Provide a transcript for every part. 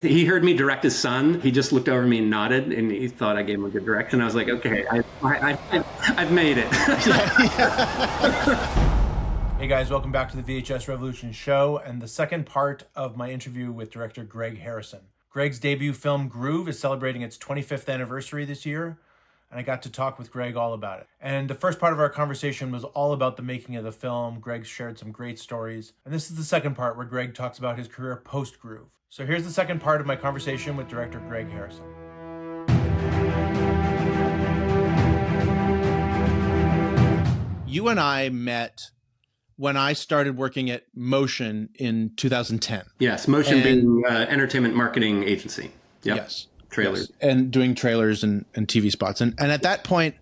He heard me direct his son. He just looked over me and nodded, and he thought I gave him a good direction. I was like, okay, I've made it. Hey guys, welcome back to the VHS Revolution show and the second part of my interview with director Greg Harrison. Greg's debut film Groove is celebrating its 25th anniversary this year, and I got to talk with Greg all about it. And the first part of our conversation was all about the making of the film. Greg shared some great stories, and this is the second part where Greg talks about his career post-Groove. So here's the second part of my conversation with director Greg Harrison. You and I met when I started working at Motion in 2010. Yes, Motion being entertainment marketing agency. Yep. Yes. Trailers. Yes. And doing trailers and TV spots. And at that point,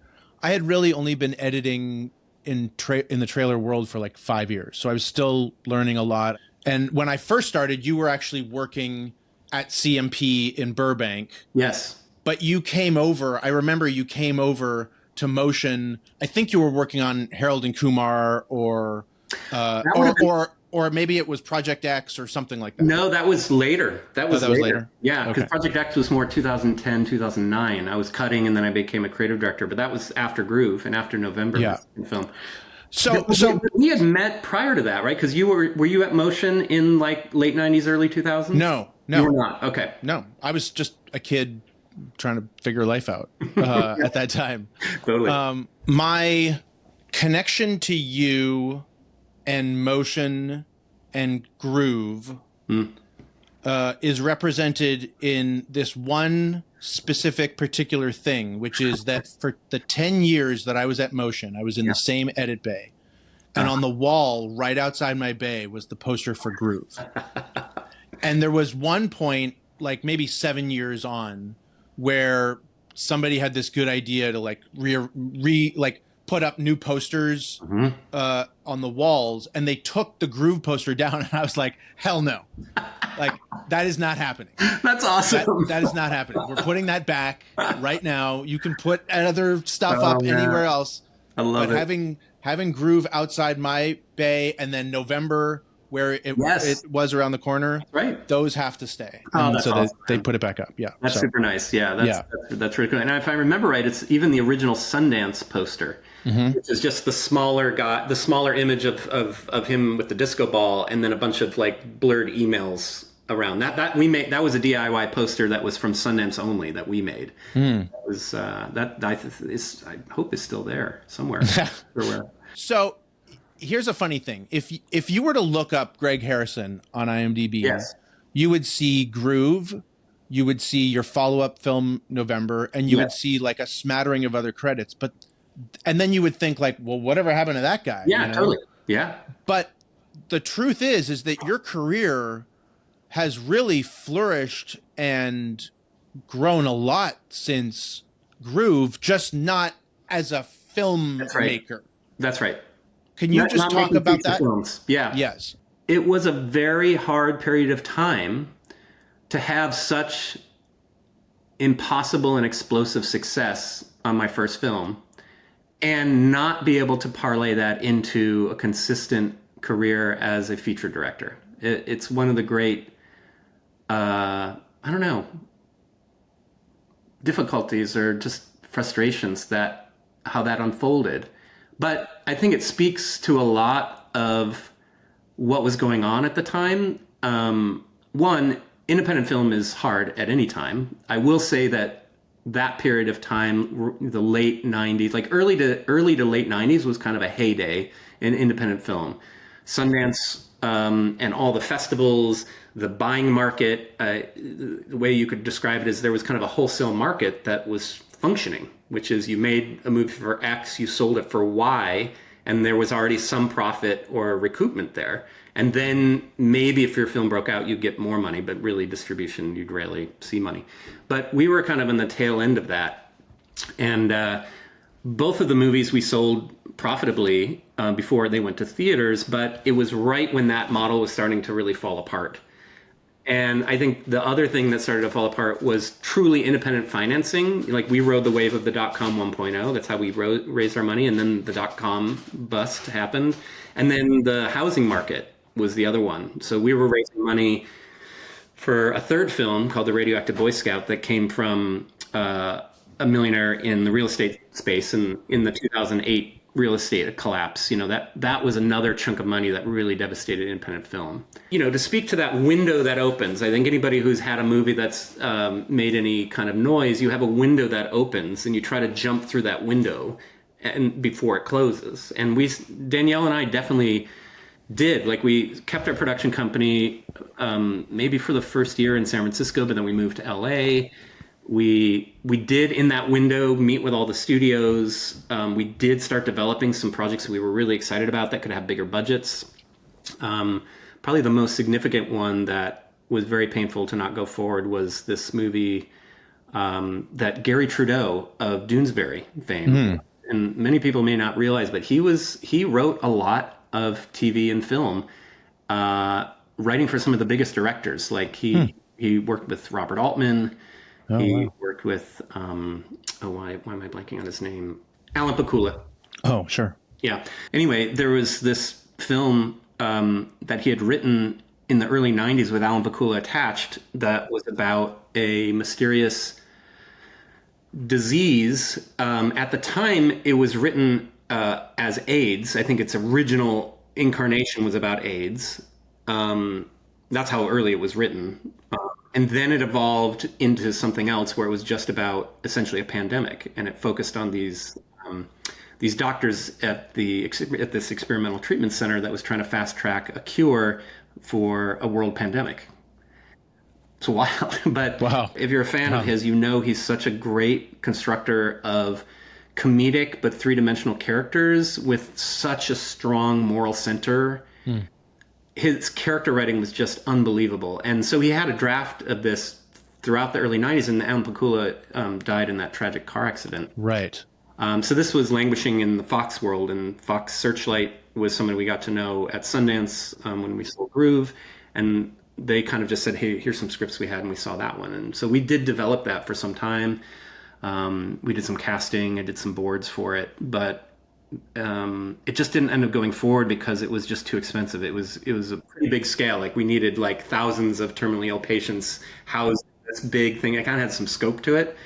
I had really only been editing in the trailer world for like 5 years. So I was still learning a lot. And when I first started, you were actually working at CMP in Burbank. Yes. But you came over, I remember you came over to Motion. I think you were working on Harold and Kumar or maybe it was Project X or something like that. No, that was later. That was later. Yeah, because Okay. Project X was more 2010, 2009. I was cutting and then I became a creative director, but that was after Groove and after November film. So we had met prior to that, right? Because were you at Motion in like late 90s, early 2000s? No. You were not. Okay. No, I was just a kid trying to figure life out at that time. Totally. My connection to you and Motion and Groove is represented in this one specific particular thing, which is that for the 10 years that I was at Motion, I was in the same edit bay. And on the wall right outside my bay was the poster for Groove. And there was one point, like maybe 7 years on, where somebody had this good idea to like put up new posters on the walls, and they took the Groove poster down, and I was like, hell no. Like, that is not happening. That's awesome. That is not happening. We're putting that back right now. You can put other stuff up anywhere else. I love it. Having Groove outside my bay, and then November, where it was around the corner, right? Those have to stay. Oh, that's so awesome. they put it back up. Yeah, that's super nice. Yeah, that's really cool. And if I remember right, it's even the original Sundance poster, which is just the smaller image of him with the disco ball, and then a bunch of like blurred emails around. That we made. That was a DIY poster that was from Sundance only that we made. That was I hope is still there somewhere. So here's a funny thing. If you were to look up Greg Harrison on IMDb, you would see Groove, you would see your follow-up film November, and you would see like a smattering of other credits. And then you would think like, well, whatever happened to that guy? Yeah, totally. Yeah. But the truth is that your career has really flourished and grown a lot since Groove, just not as a filmmaker. That's right. Can you just talk about that? Films. Yeah. Yes. It was a very hard period of time to have such impossible and explosive success on my first film and not be able to parlay that into a consistent career as a feature director. It's one of the great, difficulties or just frustrations how that unfolded. But I think it speaks to a lot of what was going on at the time. One, independent film is hard at any time. I will say that period of time, the late 90s, like early to late 90s was kind of a heyday in independent film. Sundance and all the festivals, the buying market, the way you could describe it is there was kind of a wholesale market that was functioning, which is you made a movie for X, you sold it for Y, and there was already some profit or recoupment there. And then maybe if your film broke out, you'd get more money, but really distribution, you'd rarely see money. But we were kind of in the tail end of that. And both of the movies we sold profitably before they went to theaters, but it was right when that model was starting to really fall apart. And I think the other thing that started to fall apart was truly independent financing. Like we rode the wave of the .com 1.0. That's how we raised our money. And then the .com bust happened. And then the housing market was the other one. So we were raising money for a third film called The Radioactive Boy Scout that came from a millionaire in the real estate space in the 2008 real estate collapse. That was another chunk of money that really devastated independent film. To speak to that window that opens, I think anybody who's had a movie that's made any kind of noise, you have a window that opens and you try to jump through that window and before it closes. And Danielle and I definitely did. Like, we kept our production company maybe for the first year in San Francisco, but then we moved to LA. We did, in that window, meet with all the studios. We did start developing some projects that we were really excited about that could have bigger budgets. Probably the most significant one that was very painful to not go forward was this movie that Gary Trudeau of Doonesbury fame, and many people may not realize, but he wrote a lot of TV and film, writing for some of the biggest directors. Like he worked with Robert Altman. He worked with, why am I blanking on his name? Alan Pakula. Oh, sure. Yeah. Anyway, there was this film that he had written in the early 90s with Alan Pakula attached that was about a mysterious disease. At the time, it was written as AIDS. I think its original incarnation was about AIDS. That's how early it was written. And then it evolved into something else where it was just about essentially a pandemic, and it focused on these doctors at this experimental treatment center that was trying to fast track a cure for a world pandemic. It's wild, but wow. If you're a fan of his, he's such a great constructor of comedic but three-dimensional characters with such a strong moral center. His character writing was just unbelievable. And so he had a draft of this throughout the early 90s, and Alan Pakula died in that tragic car accident. Right. So this was languishing in the Fox world, and Fox Searchlight was someone we got to know at Sundance when we sold Groove. And they kind of just said, hey, here's some scripts we had, and we saw that one. And so we did develop that for some time. We did some casting. I did some boards for it. But it just didn't end up going forward because it was just too expensive. It was a pretty big scale. Like, we needed like thousands of terminally ill patients housed in this big thing. It kind of had some scope to it.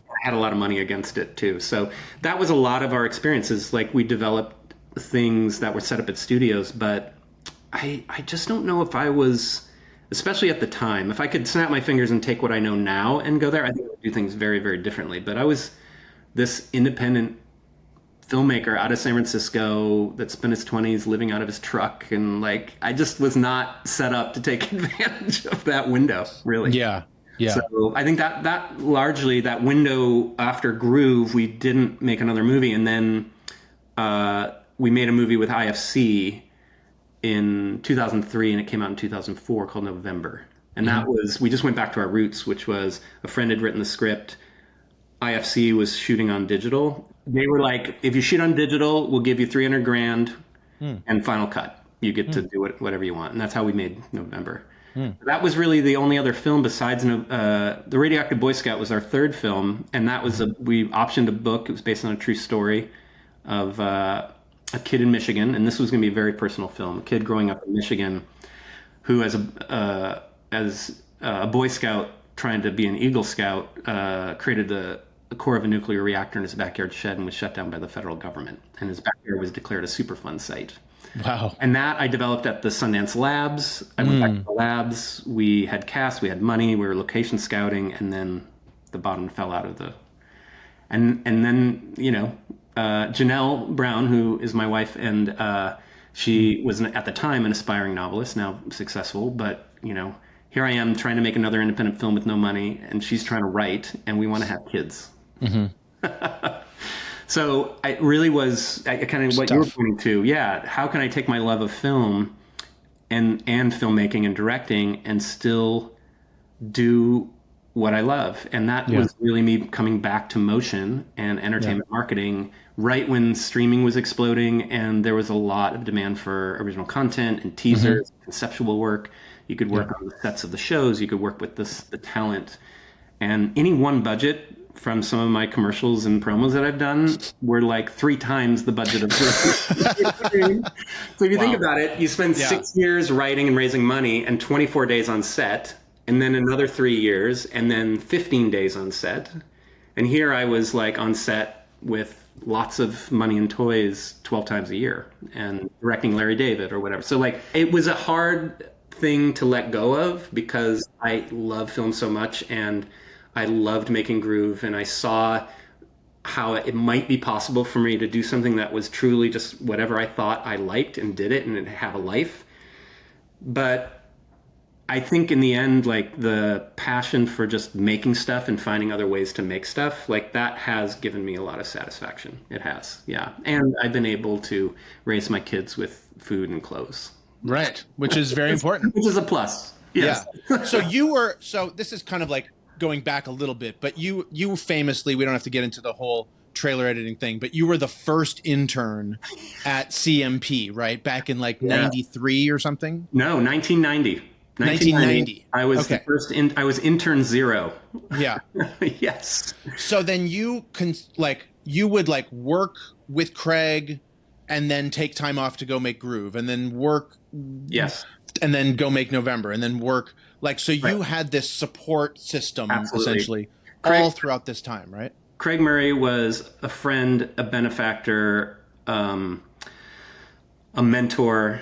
I had a lot of money against it too. So that was a lot of our experiences. Like, we developed things that were set up at studios, but I just don't know if I was, especially at the time, if I could snap my fingers and take what I know now and go there, I think I would do things very, very differently. But I was this independent filmmaker out of San Francisco that spent his 20s living out of his truck, and like, I just was not set up to take advantage of that window, really. Yeah. So I think that largely, that window after Groove, we didn't make another movie, and then we made a movie with IFC in 2003, and it came out in 2004 called November. And that was, we just went back to our roots, which was a friend had written the script. IFC was shooting on digital. They were like, if you shoot on digital, we'll give you $300,000 and final cut. You get to do whatever you want. And that's how we made November. That was really the only other film besides The Radioactive Boy Scout was our third film. And that was we optioned a book. It was based on a true story of a kid in Michigan. And this was going to be a very personal film. A kid growing up in Michigan who, as a Boy Scout trying to be an Eagle Scout, created the core of a nuclear reactor in his backyard shed and was shut down by the federal government. And his backyard was declared a Superfund site. Wow. And that I developed at the Sundance Labs. I went back to the labs. We had cast, we had money, we were location scouting, and then the bottom fell out of the... And then, Janelle Brown, who is my wife, and she was, at the time, an aspiring novelist, now successful, but, here I am trying to make another independent film with no money, and she's trying to write, and we want to have kids. So it really was kind of what you were pointing to. Yeah, how can I take my love of film and filmmaking and directing and still do what I love? And that was really me coming back to motion and entertainment marketing right when streaming was exploding, and there was a lot of demand for original content and teasers, conceptual work. You could work on the sets of the shows. You could work with the talent. And any one budget from some of my commercials and promos that I've done were like 3 times the budget of this. So if you think about it, you spend 6 years writing and raising money and 24 days on set, and then another 3 years, and then 15 days on set. And here I was like on set with lots of money and toys 12 times a year and directing Larry David or whatever. So like it was a hard thing to let go of because I love film so much and I loved making Groove, and I saw how it might be possible for me to do something that was truly just whatever I thought I liked and did it and it have a life. But I think in the end, like the passion for just making stuff and finding other ways to make stuff, like that has given me a lot of satisfaction. It has, yeah. And I've been able to raise my kids with food and clothes. Right, which is very important. Which is a plus. Yes. Yeah. So this is kind of like going back a little bit, but you famously, we don't have to get into the whole trailer editing thing, but you were the first intern at CMP, right? Back in like 93 or something? No, 1990. 1990. I was the first. I was intern 0. Yeah. Yes. So then you would like work with Craig, and then take time off to go make Groove, and then work. Yes. And then go make November, and then work like so. You had this support system essentially all throughout this time, right? Craig Murray was a friend, a benefactor, a mentor.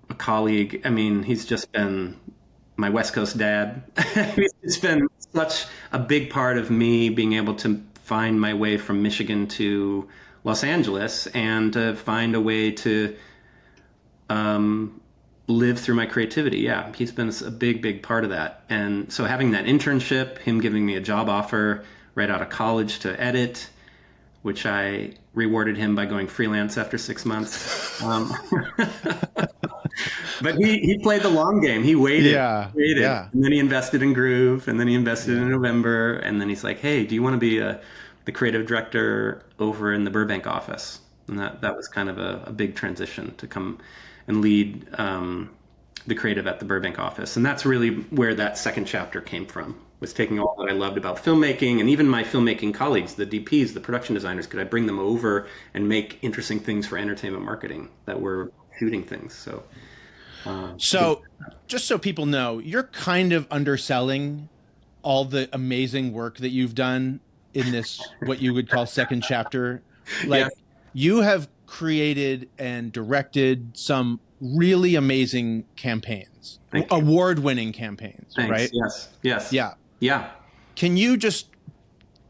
A colleague. I mean, he's just been my West Coast dad. It's been such a big part of me being able to find my way from Michigan to Los Angeles and to find a way to live through my creativity. Yeah, he's been a big, big part of that. And so having that internship, him giving me a job offer right out of college to edit, which I rewarded him by going freelance after 6 months. But he played the long game. He waited. Yeah. And then he invested in Groove, and then he invested in November, and then he's like, hey, do you want to be the creative director over in the Burbank office? And that was kind of a big transition to come and lead the creative at the Burbank office. And that's really where that second chapter came from, was taking all that I loved about filmmaking, and even my filmmaking colleagues, the DPs, the production designers, could I bring them over and make interesting things for entertainment marketing that were shooting things. So just so people know, you're kind of underselling all the amazing work that you've done in this, what you would call second chapter. Like you have created and directed some really amazing campaigns, award-winning campaigns. Thanks. Right? Yes. Yeah. Can you just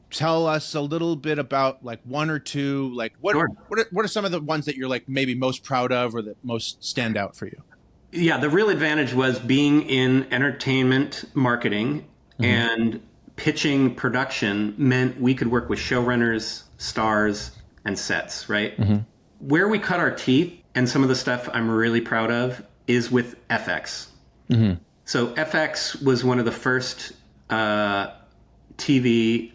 tell us a little bit about like one or two, like what are some of the ones that you're like maybe most proud of or that most stand out for you? Yeah, the real advantage was being in entertainment marketing and pitching production meant we could work with showrunners, stars, and sets, right? Where we cut our teeth and some of the stuff I'm really proud of is with FX. So FX was one of the first TV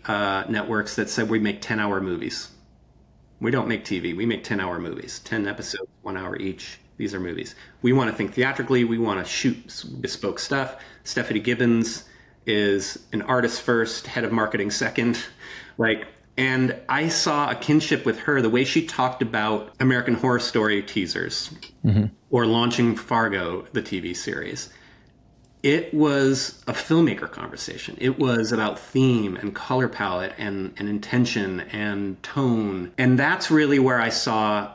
networks that said we make 10-hour movies. We don't make TV, we make 10-hour movies, 10 episodes, 1 hour each. These are movies. We want to think theatrically. We want to shoot bespoke stuff. Stephanie Gibbons is an artist first, head of marketing second. And I saw a kinship with her, the way she talked about American Horror Story teasers or launching Fargo, the TV series. It was a filmmaker conversation. It was about theme and color palette and intention and tone. And that's really where I saw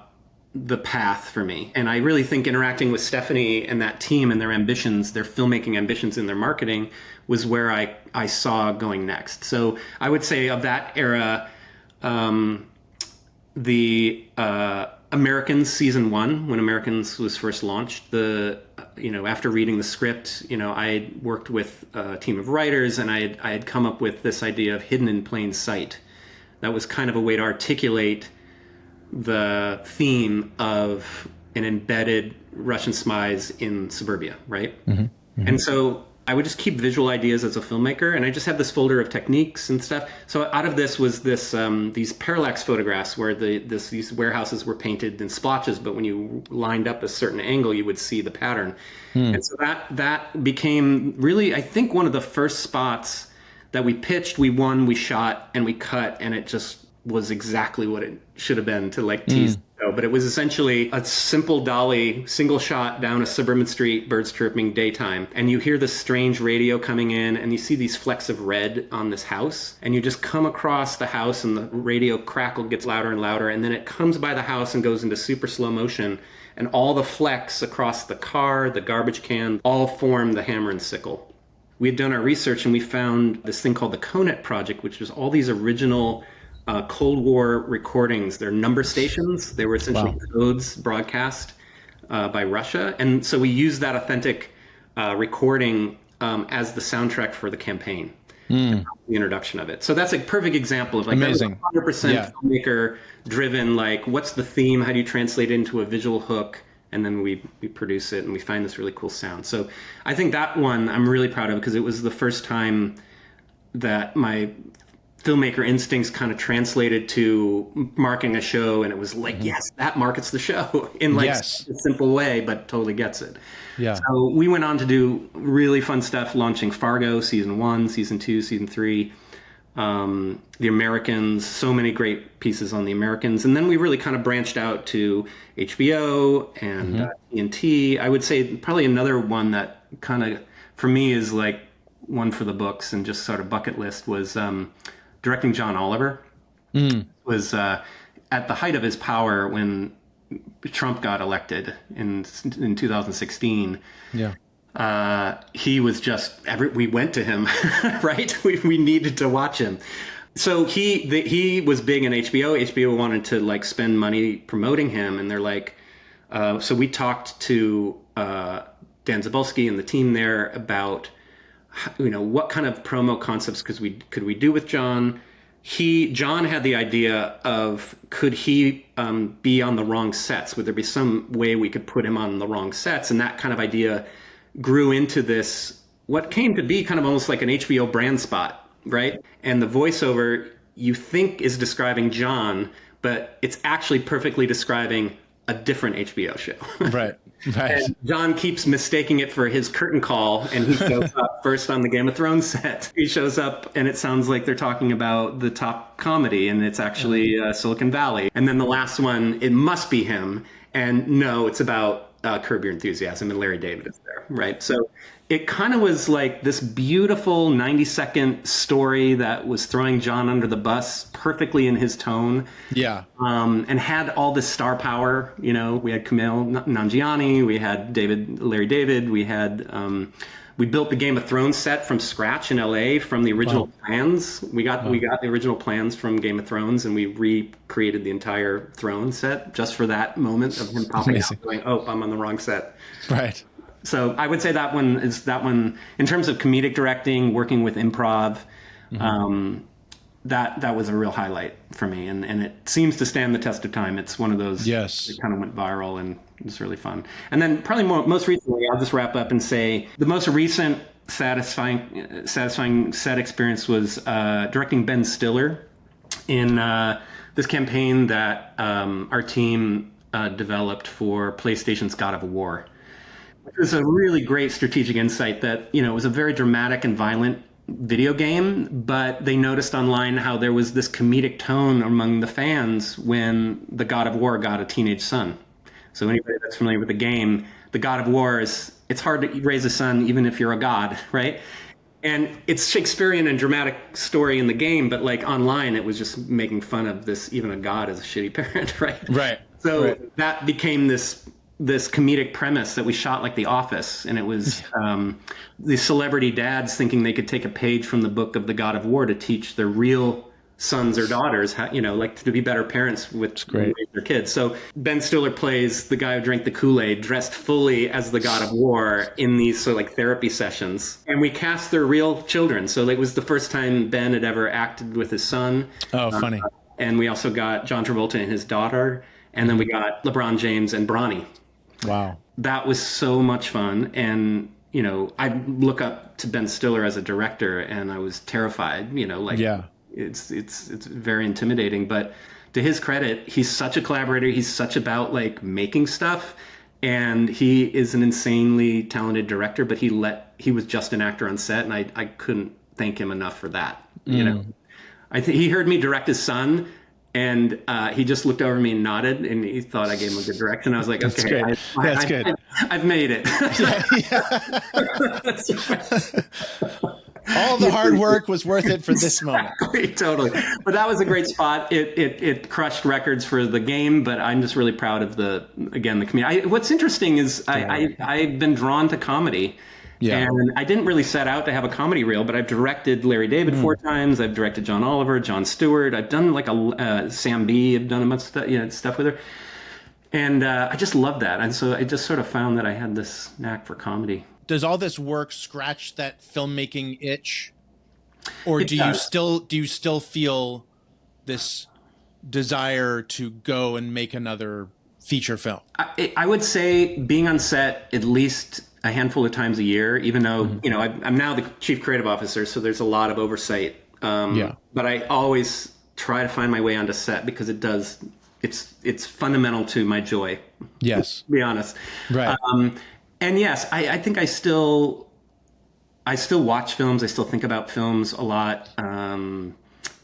the path for me. And I really think interacting with Stephanie and that team and their ambitions, their filmmaking ambitions and their marketing was where I saw going next. So I would say of that era, the Americans season 1, when Americans was first launched, after reading the script, I had worked with a team of writers and I had come up with this idea of hidden in plain sight. That was kind of a way to articulate the theme of an embedded Russian spies in suburbia, right? And so I would just keep visual ideas as a filmmaker, and I just had this folder of techniques and stuff. So out of this was these parallax photographs where these warehouses were painted in splotches, but when you lined up a certain angle, you would see the pattern. And so that became really, I think, one of the first spots that we pitched, we won, we shot, and we cut, and it just was exactly what it should have been to tease show, but it was essentially a simple dolly, single shot down a suburban street, birds chirping, daytime. And you hear this strange radio coming in, and you see these flecks of red on this house. And you just come across the house, and the radio crackle gets louder and louder. And then it comes by the house and goes into super slow motion. And all the flecks across the car, the garbage can, all form the hammer and sickle. We had done our research, and we found this thing called the Conet Project, which was all these original Cold War recordings. They're number stations. They were essentially codes broadcast by Russia. And so we used that authentic recording as the soundtrack for the campaign, the introduction of it. So that's a perfect example of like amazing, 100% filmmaker driven, like what's the theme? How do you translate it into a visual hook? And then we produce it and we find this really cool sound. So I think that one I'm really proud of because it was the first time that my filmmaker instincts kind of translated to marking a show, and it was like, yes, that markets the show in like a simple way, but totally gets it. Yeah. So we went on to do really fun stuff, launching Fargo season 1, season 2, season 3, The Americans, so many great pieces on The Americans, and then we really kind of branched out to HBO and TNT. I would say probably another one that kind of for me is like one for the books and just sort of bucket list was directing John Oliver. Was at the height of his power when Trump got elected in 2016. Yeah. He was just we went to him, right? We needed to watch him. So he was big in HBO. HBO wanted to like spend money promoting him, and they're like, so we talked to Dan Zabolski and the team there about, you know, what kind of promo concepts could we do with John. John had the idea of could he be on the wrong sets? Would there be some way we could put him on the wrong sets? And that kind of idea grew into this, what came to be kind of almost like an HBO brand spot, right? And the voiceover you think is describing John, but it's actually perfectly describing a different HBO show. Right. And John keeps mistaking it for his curtain call, and he shows up first on the Game of Thrones set. He shows up, and it sounds like they're talking about the top comedy, and it's actually Silicon Valley. And then the last one, it must be him, and no, it's about Curb Your Enthusiasm, and Larry David is there, right? So it kind of was like this beautiful 90-second story that was throwing John under the bus perfectly in his tone. Yeah. And had all this star power. You know, we had Kumail Nanjiani, we had Larry David, we had we built the Game of Thrones set from scratch in LA from the original plans. We got the original plans from Game of Thrones, and we recreated the entire throne set just for that moment of him popping out going, oh, I'm on the wrong set. Right. So I would say that one in terms of comedic directing, working with improv, that was a real highlight for me, and it seems to stand the test of time. It's one of those that kind of went viral, and it's really fun. And then probably most recently, I'll just wrap up and say the most recent satisfying set experience was directing Ben Stiller in this campaign that our team developed for PlayStation's God of War. It was a really great strategic insight that, you know, it was a very dramatic and violent video game, but they noticed online how there was this comedic tone among the fans when the God of War got a teenage son. So anybody that's familiar with the game, the God of War it's hard to raise a son even if you're a god, right? And it's Shakespearean and dramatic story in the game, but like online, it was just making fun of this, even a god is a shitty parent, right? Right. So that became this comedic premise that we shot like The Office, and it was the celebrity dads thinking they could take a page from the book of the God of War to teach their real sons or daughters how, you know, like to be better parents with their kids. So Ben Stiller plays the guy who drank the Kool-Aid dressed fully as the God of War in these sort of like therapy sessions, and we cast their real children. So it was the first time Ben had ever acted with his son. Oh, funny. And we also got John Travolta and his daughter, and then we got LeBron James and Bronny. Wow. That was so much fun. And, you know, I look up to Ben Stiller as a director, and I was terrified, you know, like it's very intimidating. But to his credit, he's such a collaborator. He's such about like making stuff. And he is an insanely talented director, but he was just an actor on set, and I couldn't thank him enough for that. You know, I think he heard me direct his son, And he just looked over me and nodded, and he thought I gave him a good direction. I was like, That's okay, good. That's good. I've made it. All the hard work was worth it for this moment. Totally. But that was a great spot. It crushed records for the game, but I'm just really proud of the community. What's interesting is I've been drawn to comedy. Yeah. And I didn't really set out to have a comedy reel, but I've directed Larry David 4 times. I've directed John Oliver, Jon Stewart. I've done like Sam B. I've done a bunch of stuff with her. And I just love that. And so I just sort of found that I had this knack for comedy. Does all this work scratch that filmmaking itch? Or do you still feel this desire to go and make another feature film? I would say being on set at least a handful of times a year, even though, I'm now the chief creative officer, so there's a lot of oversight. But I always try to find my way onto set because it's fundamental to my joy. Yes. To be honest. Right. And yes, I think I still watch films. I still think about films a lot.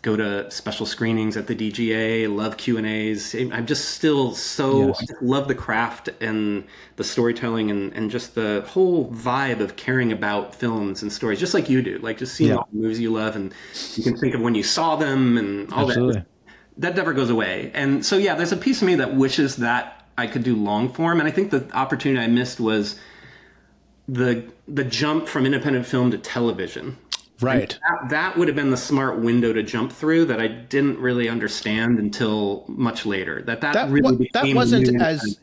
Go to special screenings at the DGA, love Q&As. I'm just still I just love the craft and the storytelling and just the whole vibe of caring about films and stories, just like you do. Like just seeing all the movies you love, and you can think of when you saw them and all that. That never goes away. And so, there's a piece of me that wishes that I could do long form. And I think the opportunity I missed was the jump from independent film to television. Right. That would have been the smart window to jump through that I didn't really understand until much later. That wasn't as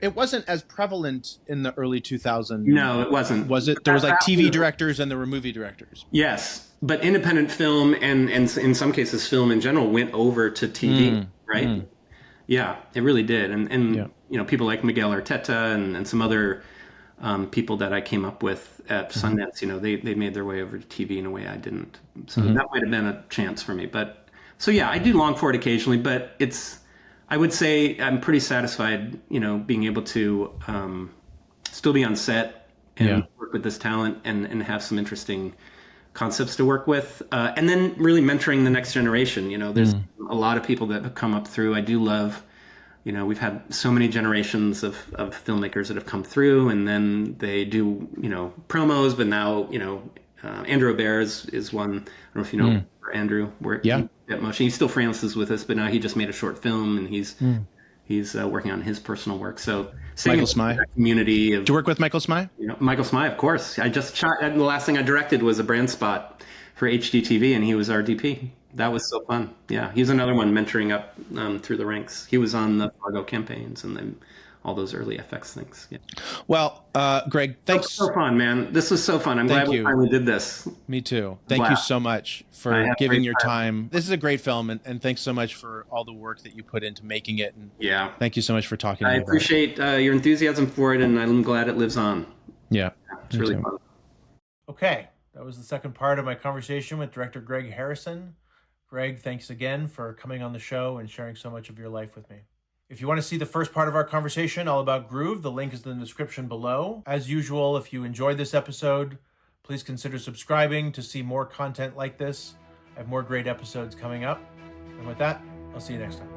it wasn't as prevalent in the early 2000s. No, it wasn't. Was it? There was like TV directors and there were movie directors. Yes, but independent film and in some cases film in general went over to TV, right? Yeah, it really did. And people like Miguel Arteta and some other people that I came up with at Sundance, they made their way over to TV in a way I didn't. So that might have been a chance for me. But so I do long for it occasionally, but I would say I'm pretty satisfied, being able to still be on set and work with this talent and have some interesting concepts to work with. And then really mentoring the next generation. There's a lot of people that have come up through. I do love, we've had so many generations of filmmakers that have come through, and then they do, promos, but now, Andrew Aubert is one. I don't know if you know Andrew. At Motion. He still freelances with us, but now he just made a short film, and he's working on his personal work. So Michael Smye. Community of, did you work with Michael Smye? Michael Smye, of course. I just shot, and the last thing I directed was a brand spot for HGTV, and he was our DP. That was so fun. Yeah, he's another one mentoring up through the ranks. He was on the FARGO campaigns and then all those early FX things. Yeah. Well, Greg, thanks. So fun, man. This was so fun. I'm glad we finally did this. Me too. Thank you so much for giving your time. This is a great film, and thanks so much for all the work that you put into making it. And thank you so much for talking to me. I appreciate your enthusiasm for it, and I'm glad it lives on. Yeah. It's really fun. Okay, that was the second part of my conversation with director Greg Harrison. Greg, thanks again for coming on the show and sharing so much of your life with me. If you want to see the first part of our conversation all about Groove, the link is in the description below. As usual, if you enjoyed this episode, please consider subscribing to see more content like this. I have more great episodes coming up. And with that, I'll see you next time.